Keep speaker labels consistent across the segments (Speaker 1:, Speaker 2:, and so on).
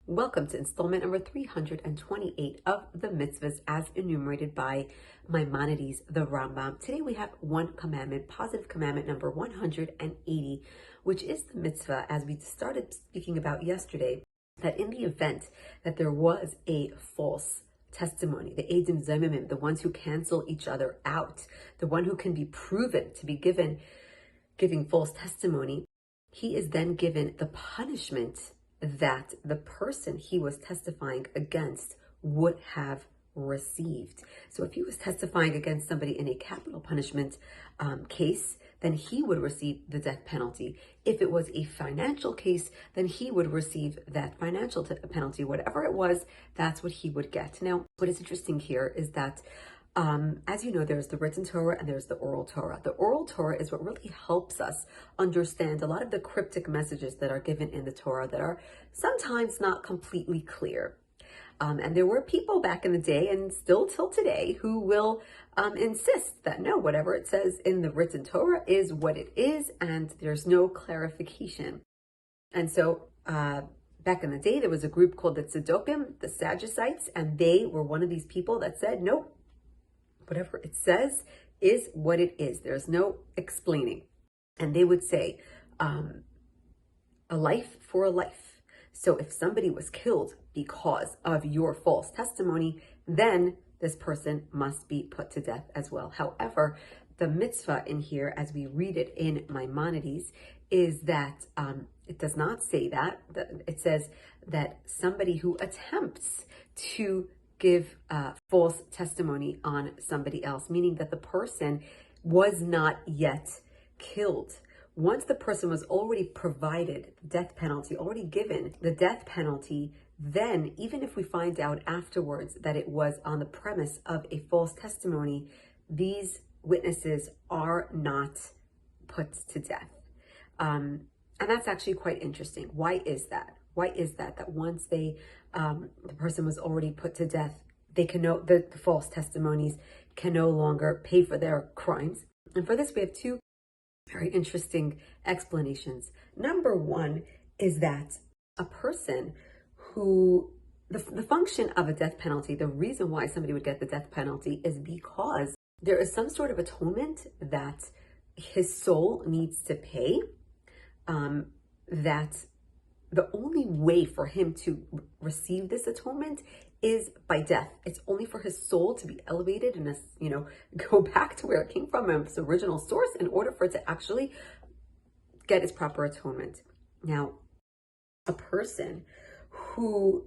Speaker 1: Welcome to installment number 328 of the mitzvahs as enumerated by Maimonides, the Rambam. Today we have one commandment, positive commandment number 180, which is the mitzvah, as we started speaking about yesterday, that in the event that there was a false testimony, the Eidim Zomimim, the ones who cancel each other out, the one who can be proven to be giving false testimony, he is then given the punishment that the person he was testifying against would have received. So if he was testifying against somebody in a capital punishment case, then he would receive the death penalty. If it was a financial case, then he would receive that financial penalty. Whatever it was, that's what he would get. Now, what is interesting here is that as you know, there's the written Torah and there's the oral Torah. The oral Torah is what really helps us understand a lot of the cryptic messages that are given in the Torah that are sometimes not completely clear. And there were people back in the day and still till today who will insist that no, whatever it says in the written Torah is what it is and there's no clarification. And so back in the day, there was a group called the Tzedokim, the Sadducites, and they were one of these people that said, nope, whatever it says is what it is. There's no explaining. And they would say, a life for a life. So if somebody was killed because of your false testimony, then this person must be put to death as well. However, the mitzvah in here, as we read it in Maimonides, is that it does not say that. It says that somebody who attempts to give false testimony on somebody else, meaning that the person was not yet killed. Once the person was already provided the death penalty, already given the death penalty, then even if we find out afterwards that it was on the premise of a false testimony, these witnesses are not put to death. And that's actually quite interesting. Why is that? Why is that? That once the person was already put to death, they can the false testimonies can no longer pay for their crimes. And for this, we have two very interesting explanations. Number one is that a person who, the function of a death penalty, the reason why somebody would get the death penalty is because there is some sort of atonement that his soul needs to pay, that the only way for him to receive this atonement is by death. It's only for his soul to be elevated and, go back to where it came from, its original source, in order for it to actually get its proper atonement. Now, a person who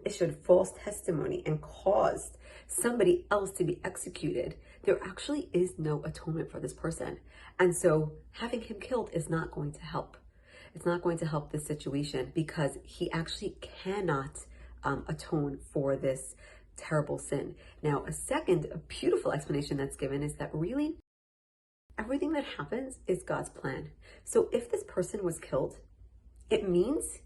Speaker 1: issued false testimony and caused somebody else to be executed, there actually is no atonement for this person. And so having him killed is not going to help. It's not going to help this situation because he actually cannot atone for this terrible sin. Now, a beautiful explanation that's given is that really everything that happens is God's plan. So if this person was killed, it means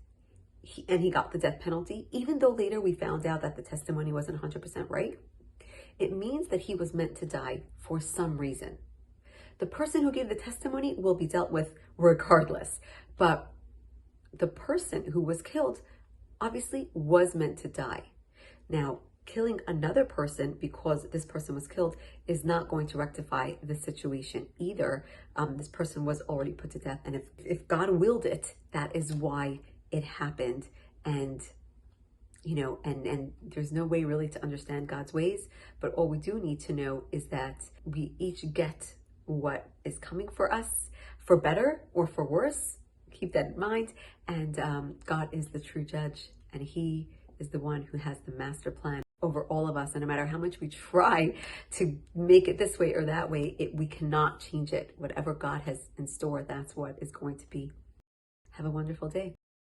Speaker 1: he got the death penalty, even though later we found out that the testimony wasn't 100% right, it means that he was meant to die for some reason. The person who gave the testimony will be dealt with regardless. But the person who was killed obviously was meant to die. Now, killing another person because this person was killed is not going to rectify the situation either. This person was already put to death. And if God willed it, that is why it happened. And and there's no way really to understand God's ways. But all we do need to know is that we each get what is coming for us, for better or for worse. Keep that in mind. And God is the true judge, and he is the one who has the master plan over all of us. And no matter how much we try to make it this way or that way, we cannot change it. Whatever God has in store, that's what is going to be. Have a wonderful day.